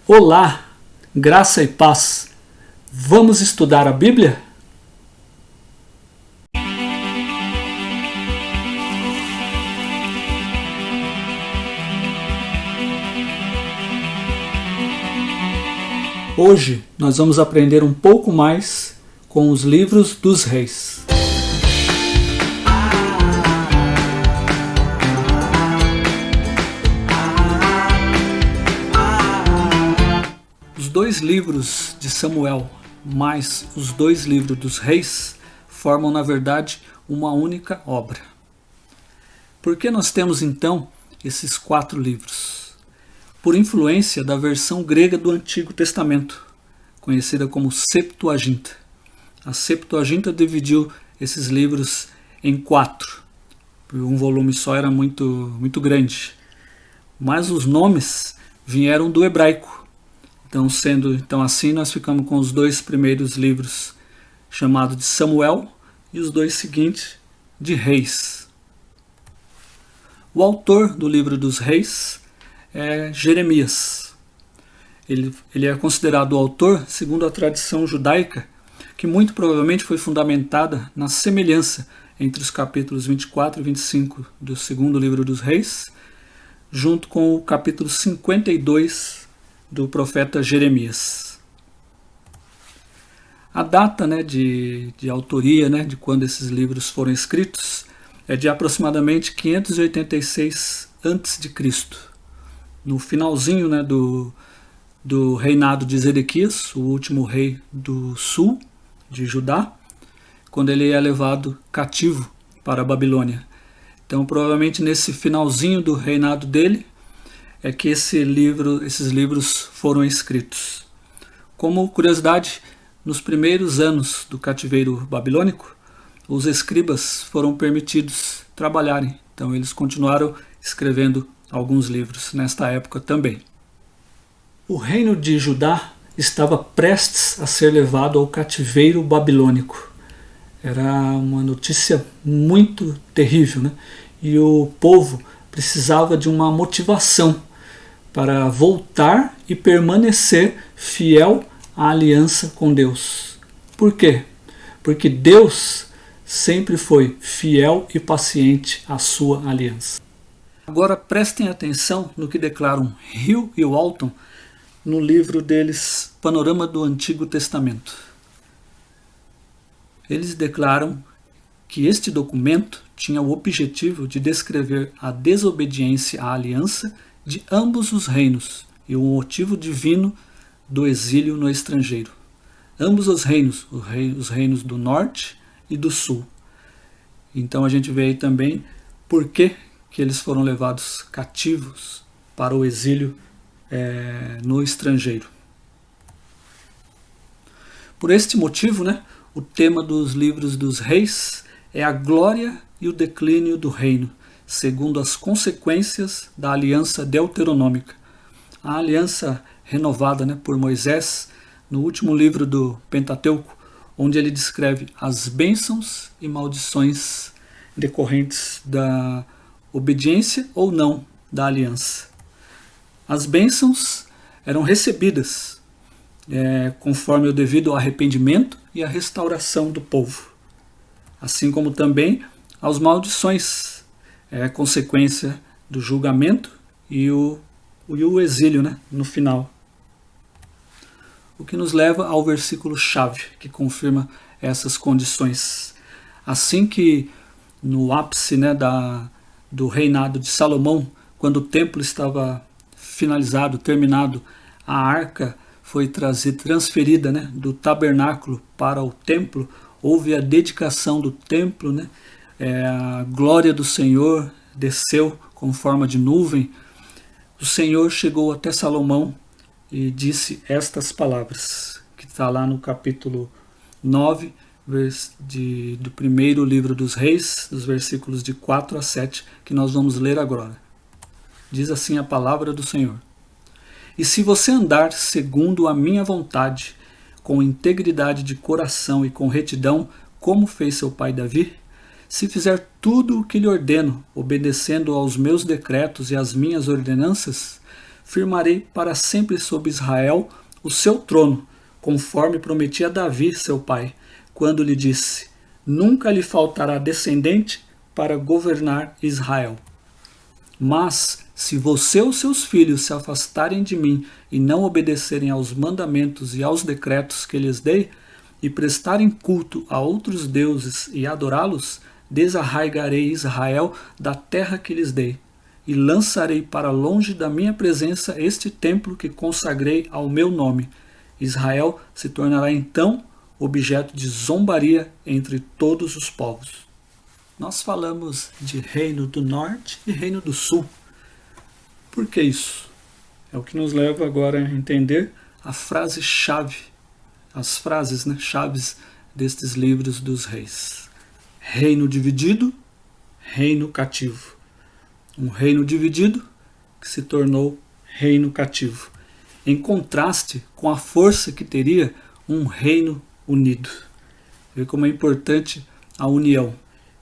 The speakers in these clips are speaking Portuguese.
Olá, graça e paz. Vamos estudar a Bíblia? Hoje nós vamos aprender um pouco mais com os livros dos reis. Os dois livros de Samuel, mais os dois livros dos reis, formam, na verdade, uma única obra. Por que nós temos, então, esses 4 livros? Por influência da versão grega do Antigo Testamento, conhecida como Septuaginta. A Septuaginta dividiu esses livros em 4. Um volume só era muito grande. Mas os nomes vieram do hebraico. Então assim nós ficamos com os 2 primeiros livros chamados de Samuel e os 2 seguintes de Reis. O autor do livro dos Reis é Jeremias. Ele é considerado o autor segundo a tradição judaica, que muito provavelmente foi fundamentada na semelhança entre os capítulos 24 e 25 do segundo livro dos Reis, junto com o capítulo 52 do profeta Jeremias. A data de autoria, de quando esses livros foram escritos, é de aproximadamente 586 a.C., no finalzinho do reinado de Zedequias, o último rei do sul de Judá, quando ele é levado cativo para a Babilônia. Então, provavelmente nesse finalzinho do reinado dele é que esses livros foram escritos. Como curiosidade, nos primeiros anos do cativeiro babilônico, os escribas foram permitidos trabalharem. Então, eles continuaram escrevendo alguns livros nesta época também. O reino de Judá estava prestes a ser levado ao cativeiro babilônico. Era uma notícia muito terrível, E o povo precisava de uma motivação para voltar e permanecer fiel à aliança com Deus. Por quê? Porque Deus sempre foi fiel e paciente à sua aliança. Agora prestem atenção no que declaram Hill e Walton no livro deles Panorama do Antigo Testamento. Eles declaram que este documento tinha o objetivo de descrever a desobediência à aliança de ambos os reinos e o motivo divino do exílio no estrangeiro. Ambos os reinos, os reinos do norte e do sul. Então a gente vê aí também por que eles foram levados cativos para o exílio no estrangeiro. Por este motivo, o tema dos livros dos reis é a glória e o declínio do reino, segundo as consequências da aliança deuteronômica. A aliança renovada por Moisés no último livro do Pentateuco, onde ele descreve as bênçãos e maldições decorrentes da obediência ou não da aliança. As bênçãos eram recebidas conforme o devido arrependimento e a restauração do povo, assim como também as maldições, consequência do julgamento e o exílio no final. O que nos leva ao versículo chave, que confirma essas condições. Assim que no ápice do reinado de Salomão, quando o templo estava finalizado, terminado, a arca foi transferida do tabernáculo para o templo, houve a dedicação do templo, a glória do Senhor desceu com forma de nuvem. O Senhor chegou até Salomão e disse estas palavras, que está lá no capítulo 9, do primeiro livro dos reis, dos versículos de 4 a 7, que nós vamos ler agora. Diz assim a palavra do Senhor: E se você andar segundo a minha vontade, com integridade de coração e com retidão, como fez seu pai Davi, se fizer tudo o que lhe ordeno, obedecendo aos meus decretos e às minhas ordenanças, firmarei para sempre sobre Israel o seu trono, conforme prometi a Davi, seu pai, quando lhe disse: nunca lhe faltará descendente para governar Israel. Mas, se você ou seus filhos se afastarem de mim e não obedecerem aos mandamentos e aos decretos que lhes dei, e prestarem culto a outros deuses e adorá-los, desarraigarei Israel da terra que lhes dei, e lançarei para longe da minha presença este templo que consagrei ao meu nome. Israel se tornará então objeto de zombaria entre todos os povos. Nós falamos de Reino do Norte e Reino do Sul. Por que isso? É o que nos leva agora a entender a frase-chave, as frases, chaves destes livros dos reis. Reino dividido, reino cativo. Um reino dividido que se tornou reino cativo, em contraste com a força que teria um reino unido. Vê como é importante a união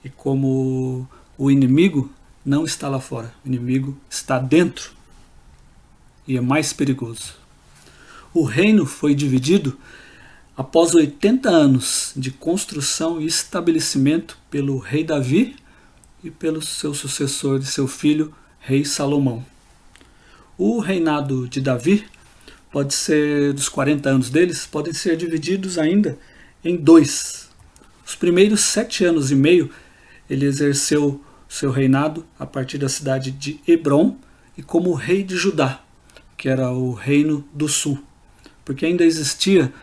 e como o inimigo não está lá fora, o inimigo está dentro e é mais perigoso. O reino foi dividido após 80 anos de construção e estabelecimento pelo rei Davi e pelo seu sucessor e seu filho, rei Salomão. O reinado de Davi pode ser, dos 40 anos deles, podem ser divididos ainda em dois. Os primeiros 7 anos e meio, ele exerceu seu reinado a partir da cidade de Hebrom e como rei de Judá, que era o reino do sul, porque ainda existia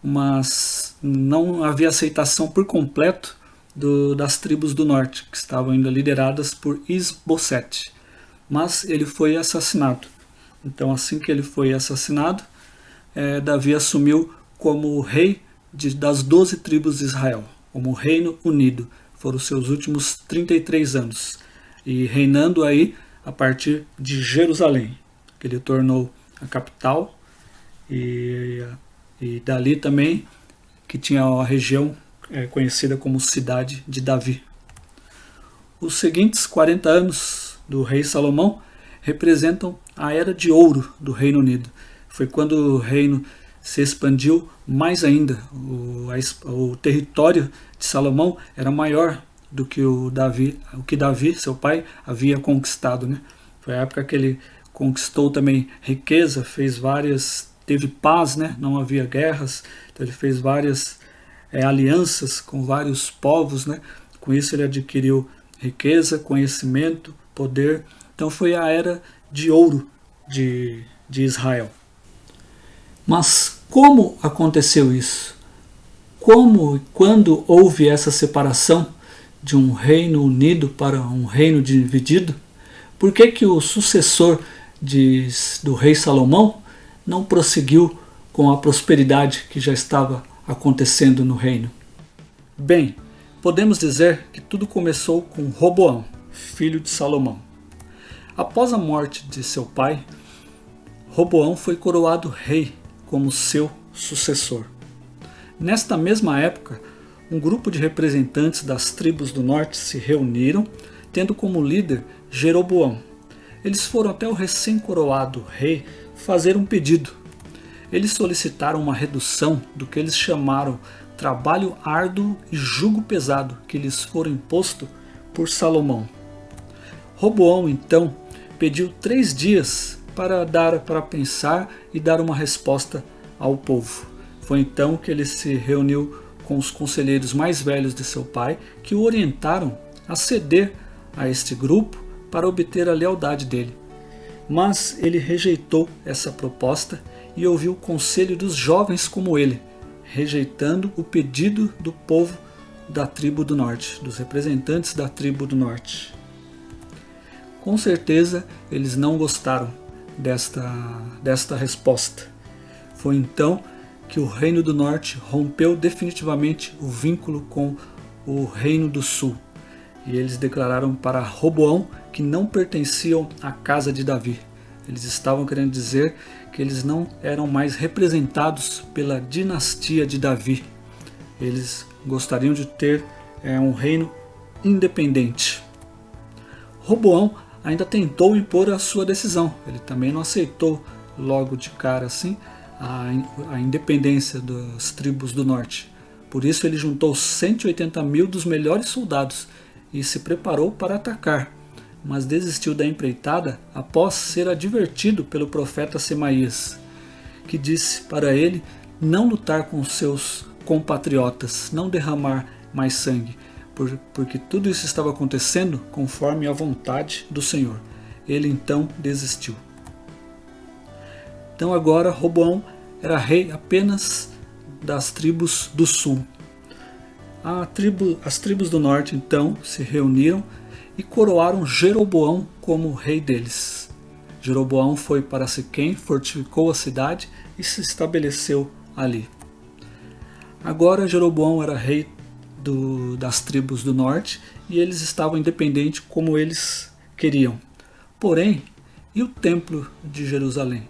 mas não havia aceitação por completo das tribos do norte, que estavam ainda lideradas por Isbosete. Mas ele foi assassinado. Então, assim que ele foi assassinado, Davi assumiu como rei das 12 tribos de Israel, como reino unido. Foram os seus últimos 33 anos. E reinando aí a partir de Jerusalém, que ele tornou a capital, e dali também, que tinha a região conhecida como Cidade de Davi. Os seguintes 40 anos do rei Salomão representam a Era de Ouro do Reino Unido. Foi quando o reino se expandiu mais ainda. O território de Salomão era maior do que o que Davi, seu pai, havia conquistado. Foi a época que ele conquistou também riqueza, teve paz, não havia guerras, então ele fez várias alianças com vários povos, com isso ele adquiriu riqueza, conhecimento, poder. Então foi a Era de Ouro de Israel. Mas como aconteceu isso? Como e quando houve essa separação de um reino unido para um reino dividido? Por que o sucessor do rei Salomão não prosseguiu com a prosperidade que já estava acontecendo no reino? Bem, podemos dizer que tudo começou com Roboão, filho de Salomão. Após a morte de seu pai, Roboão foi coroado rei como seu sucessor. Nesta mesma época, um grupo de representantes das tribos do norte se reuniram, tendo como líder Jeroboão. Eles foram até o recém-coroado rei fazer um pedido. Eles solicitaram uma redução do que eles chamaram trabalho árduo e jugo pesado que lhes fora imposto por Salomão. Roboão então pediu 3 dias para pensar e dar uma resposta ao povo. Foi então que ele se reuniu com os conselheiros mais velhos de seu pai, que o orientaram a ceder a este grupo para obter a lealdade dele. Mas ele rejeitou essa proposta e ouviu o conselho dos jovens como ele, rejeitando o pedido do povo da tribo do norte, dos representantes da tribo do norte. Com certeza eles não gostaram desta resposta. Foi então que o reino do norte rompeu definitivamente o vínculo com o reino do sul. E eles declararam para Roboão que não pertenciam à casa de Davi. Eles estavam querendo dizer que eles não eram mais representados pela dinastia de Davi. Eles gostariam de ter um reino independente. Roboão ainda tentou impor a sua decisão. Ele também não aceitou logo de cara assim a independência das tribos do norte. Por isso ele juntou 180 mil dos melhores soldados e se preparou para atacar, mas desistiu da empreitada após ser advertido pelo profeta Semaías, que disse para ele não lutar com seus compatriotas, não derramar mais sangue, porque tudo isso estava acontecendo conforme a vontade do Senhor. Ele então desistiu. Então agora Roboão era rei apenas das tribos do sul. As tribos do norte então se reuniram e coroaram Jeroboão como rei deles. Jeroboão foi para Siquém, fortificou a cidade e se estabeleceu ali. Agora Jeroboão era rei das tribos do norte e eles estavam independentes como eles queriam. Porém, e o templo de Jerusalém?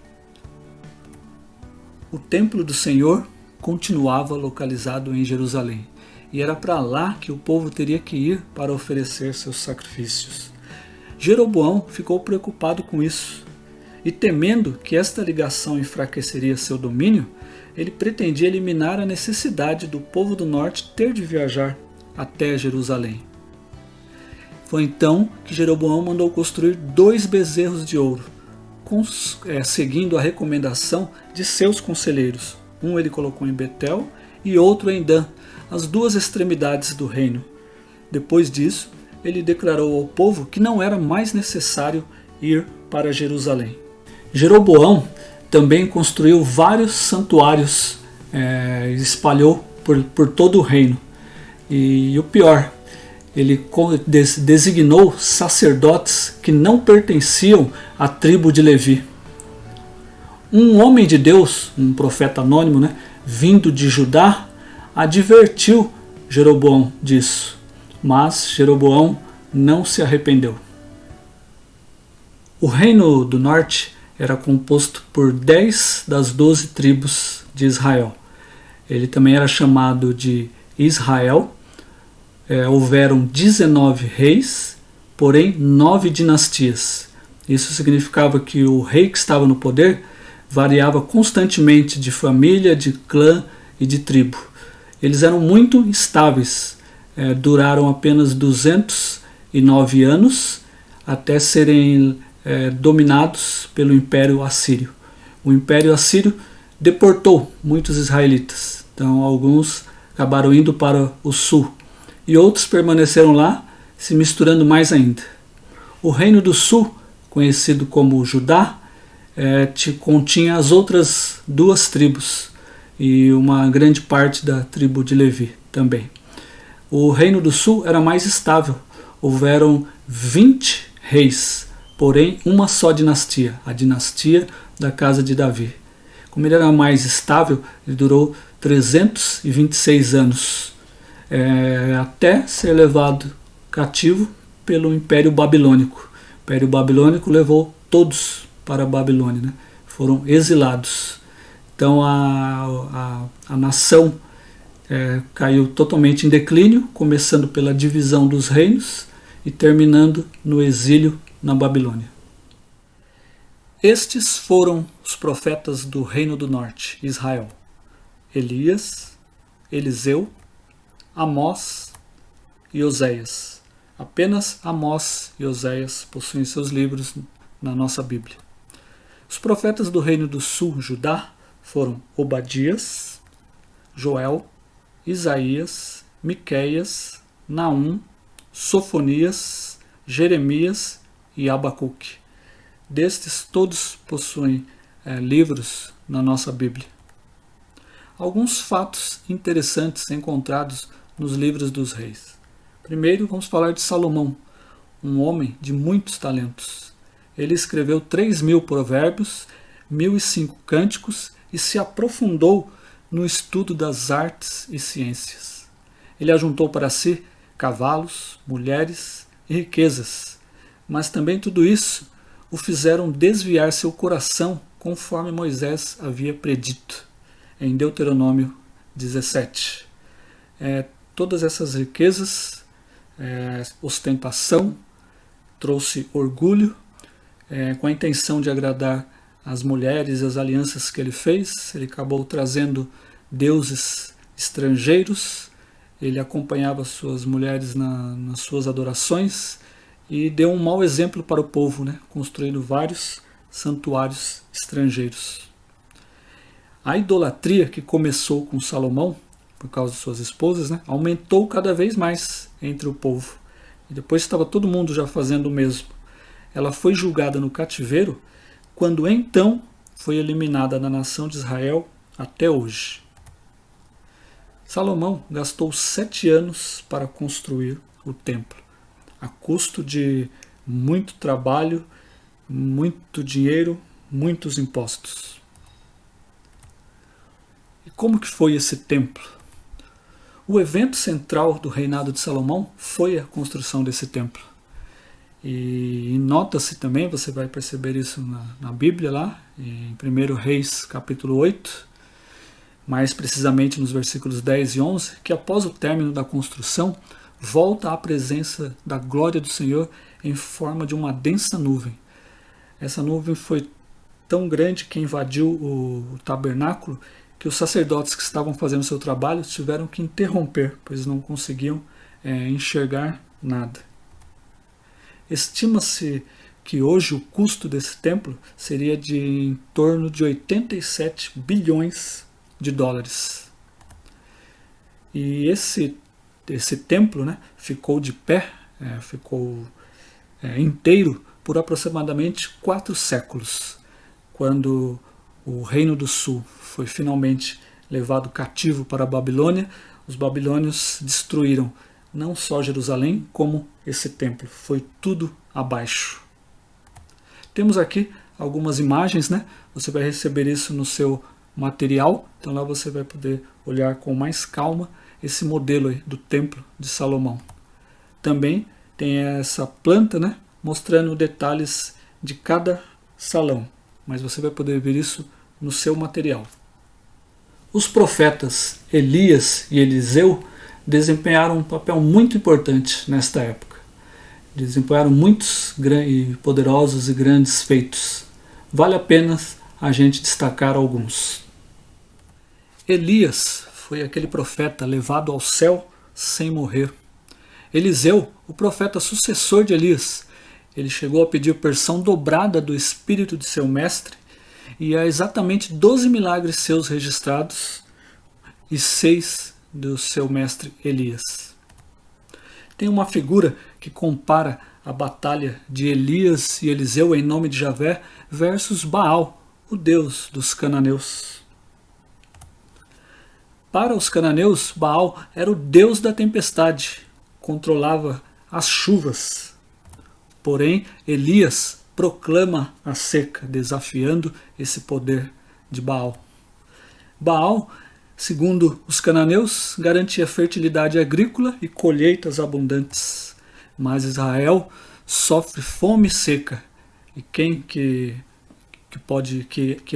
O templo do Senhor continuava localizado em Jerusalém, e era para lá que o povo teria que ir para oferecer seus sacrifícios. Jeroboão ficou preocupado com isso, e temendo que esta ligação enfraqueceria seu domínio, ele pretendia eliminar a necessidade do povo do norte ter de viajar até Jerusalém. Foi então que Jeroboão mandou construir 2 bezerros de ouro, seguindo a recomendação de seus conselheiros. Um ele colocou em Betel e outro em Dan, as 2 extremidades do reino. Depois disso, ele declarou ao povo que não era mais necessário ir para Jerusalém. Jeroboão também construiu vários santuários, espalhou por todo o reino. E o pior, ele designou sacerdotes que não pertenciam à tribo de Levi. Um homem de Deus, um profeta anônimo, vindo de Judá, advertiu Jeroboão disso, mas Jeroboão não se arrependeu. O reino do norte era composto por 10 das 12 tribos de Israel. Ele também era chamado de Israel. Houveram 19 reis, porém 9 dinastias. Isso significava que o rei que estava no poder variava constantemente de família, de clã e de tribo. Eles eram muito instáveis, duraram apenas 209 anos até serem dominados pelo Império Assírio. O Império Assírio deportou muitos israelitas, então alguns acabaram indo para o sul e outros permaneceram lá, se misturando mais ainda. O Reino do Sul, conhecido como Judá, continha as outras 2 tribos e uma grande parte da tribo de Levi também. O Reino do Sul era mais estável, houveram 20 reis, porém uma só dinastia, a dinastia da casa de Davi. Como ele era mais estável, ele durou 326 anos, até ser levado cativo pelo Império Babilônico. O Império Babilônico levou todos para a Babilônia, foram exilados. Então a nação caiu totalmente em declínio, começando pela divisão dos reinos e terminando no exílio na Babilônia. Estes foram os profetas do Reino do Norte, Israel: Elias, Eliseu, Amós e Oséias. Apenas Amós e Oséias possuem seus livros na nossa Bíblia. Os profetas do Reino do Sul, Judá, foram Obadias, Joel, Isaías, Miqueias, Naum, Sofonias, Jeremias e Abacuque. Destes, todos possuem livros na nossa Bíblia. Alguns fatos interessantes encontrados nos livros dos reis. Primeiro, vamos falar de Salomão, um homem de muitos talentos. Ele escreveu 3.000 provérbios, 1.005 cânticos e se aprofundou no estudo das artes e ciências. Ele ajuntou para si cavalos, mulheres e riquezas, mas também tudo isso o fizeram desviar seu coração conforme Moisés havia predito em Deuteronômio 17. Todas essas riquezas, ostentação, trouxe orgulho, com a intenção de agradar as mulheres e as alianças que ele fez. Ele acabou trazendo deuses estrangeiros, ele acompanhava suas mulheres nas suas adorações e deu um mau exemplo para o povo, né? Construindo vários santuários estrangeiros. A idolatria que começou com Salomão, por causa de suas esposas, né, aumentou cada vez mais entre o povo. E depois estava todo mundo já fazendo o mesmo. Ela foi julgada no cativeiro, quando então foi eliminada da nação de Israel até hoje. Salomão gastou 7 anos para construir o templo, a custo de muito trabalho, muito dinheiro, muitos impostos. E como que foi esse templo? O evento central do reinado de Salomão foi a construção desse templo. E nota-se também, você vai perceber isso na Bíblia lá, em 1 Reis capítulo 8, mais precisamente nos versículos 10 e 11, que após o término da construção, volta à presença da glória do Senhor em forma de uma densa nuvem. Essa nuvem foi tão grande que invadiu o tabernáculo que os sacerdotes que estavam fazendo seu trabalho tiveram que interromper, pois não conseguiam enxergar nada. Estima-se que hoje o custo desse templo seria de em torno de 87 bilhões de dólares. E esse templo, né, ficou de pé, ficou inteiro por aproximadamente 4 séculos, quando o Reino do Sul foi finalmente levado cativo para a Babilônia. Os babilônios destruíram não só Jerusalém, como esse templo. Foi tudo abaixo. Temos aqui algumas imagens, né? Você vai receber isso no seu material, então lá você vai poder olhar com mais calma esse modelo aí do templo de Salomão. Também tem essa planta, né, mostrando detalhes de cada salão, mas você vai poder ver isso no seu material. Os profetas Elias e Eliseu desempenharam um papel muito importante nesta época. Desempenharam muitos poderosos e grandes feitos. Vale a pena a gente destacar alguns. Elias foi aquele profeta levado ao céu sem morrer. Eliseu, o profeta sucessor de Elias, ele chegou a pedir porção dobrada do espírito de seu mestre, e há exatamente 12 milagres seus registrados e 6 do seu mestre Elias. Tem uma figura que compara a batalha de Elias e Eliseu em nome de Javé versus Baal, o deus dos cananeus. Para os cananeus, Baal era o deus da tempestade, controlava as chuvas. Porém, Elias proclama a seca, desafiando esse poder de Baal. Baal, segundo os cananeus, garantia fertilidade agrícola e colheitas abundantes. Mas Israel sofre fome e seca. E quem que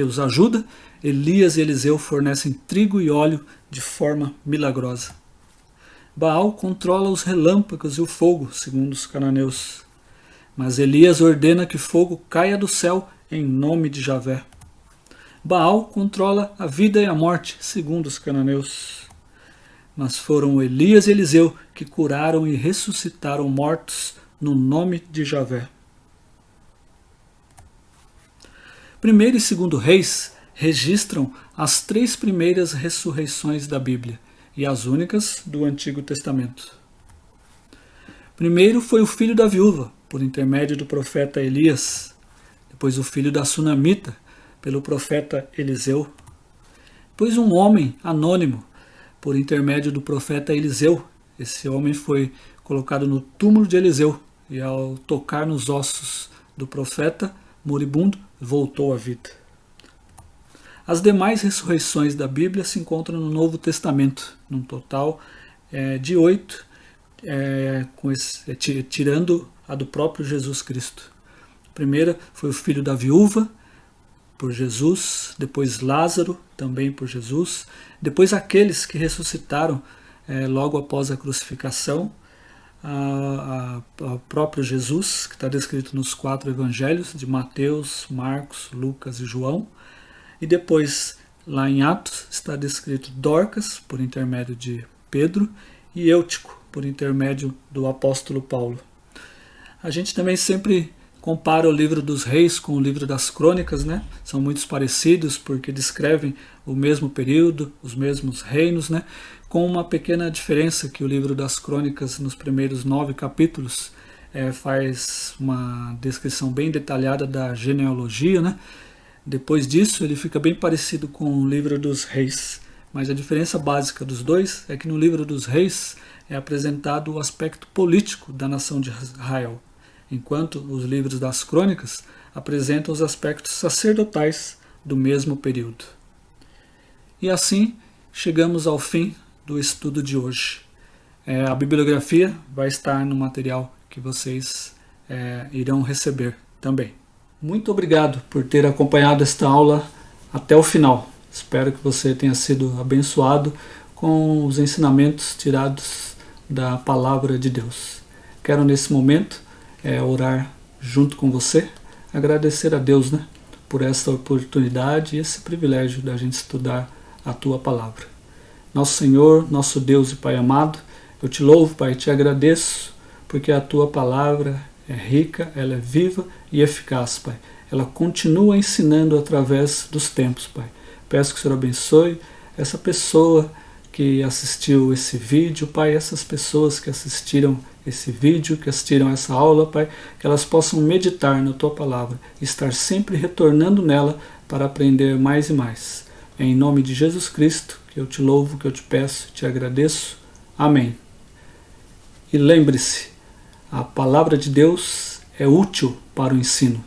os ajuda? Elias e Eliseu fornecem trigo e óleo de forma milagrosa. Baal controla os relâmpagos e o fogo, segundo os cananeus. Mas Elias ordena que fogo caia do céu em nome de Javé. Baal controla a vida e a morte, segundo os cananeus. Mas foram Elias e Eliseu que curaram e ressuscitaram mortos no nome de Javé. 1º e 2º Reis registram as 3 primeiras ressurreições da Bíblia e as únicas do Antigo Testamento. Primeiro foi o filho da viúva, por intermédio do profeta Elias, depois o filho da sunamita, pelo profeta Eliseu, depois um homem anônimo, por intermédio do profeta Eliseu. Esse homem foi colocado no túmulo de Eliseu e ao tocar nos ossos do profeta moribundo, voltou à vida. As demais ressurreições da Bíblia se encontram no Novo Testamento, num total de 8, tirando a do próprio Jesus Cristo. A primeira foi o filho da viúva, por Jesus, depois Lázaro, também por Jesus, depois aqueles que ressuscitaram logo após a crucificação, ao próprio Jesus, que está descrito nos 4 evangelhos de Mateus, Marcos, Lucas e João. E depois, lá em Atos, está descrito Dorcas, por intermédio de Pedro, e Eutico, por intermédio do apóstolo Paulo. A gente também sempre compara o livro dos reis com o livro das crônicas, né? São muito parecidos porque descrevem o mesmo período, os mesmos reinos, né? Com uma pequena diferença, que o livro das crônicas, nos primeiros 9 capítulos, faz uma descrição bem detalhada da genealogia, né? Depois disso ele fica bem parecido com o livro dos reis, mas a diferença básica dos dois é que no livro dos reis é apresentado o aspecto político da nação de Israel, enquanto os livros das crônicas apresentam os aspectos sacerdotais do mesmo período. E assim chegamos ao fim do estudo de hoje. A bibliografia vai estar no material que vocês irão receber também. Muito obrigado por ter acompanhado esta aula até o final. Espero que você tenha sido abençoado com os ensinamentos tirados da Palavra de Deus. Quero nesse momento orar junto com você, agradecer a Deus, né, por esta oportunidade e esse privilégio da gente estudar a Tua Palavra. Nosso Senhor, nosso Deus e Pai amado, eu te louvo, Pai, e te agradeço, porque a Tua Palavra é rica, ela é viva e eficaz, Pai. Ela continua ensinando através dos tempos, Pai. Peço que o Senhor abençoe essa pessoa que assistiu esse vídeo, Pai, essas pessoas que assistiram esse vídeo, que assistiram essa aula, Pai, que elas possam meditar na Tua Palavra, estar sempre retornando nela para aprender mais e mais. É em nome de Jesus Cristo que eu te louvo, que eu te peço, te agradeço. Amém. E lembre-se, a Palavra de Deus é útil para o ensino.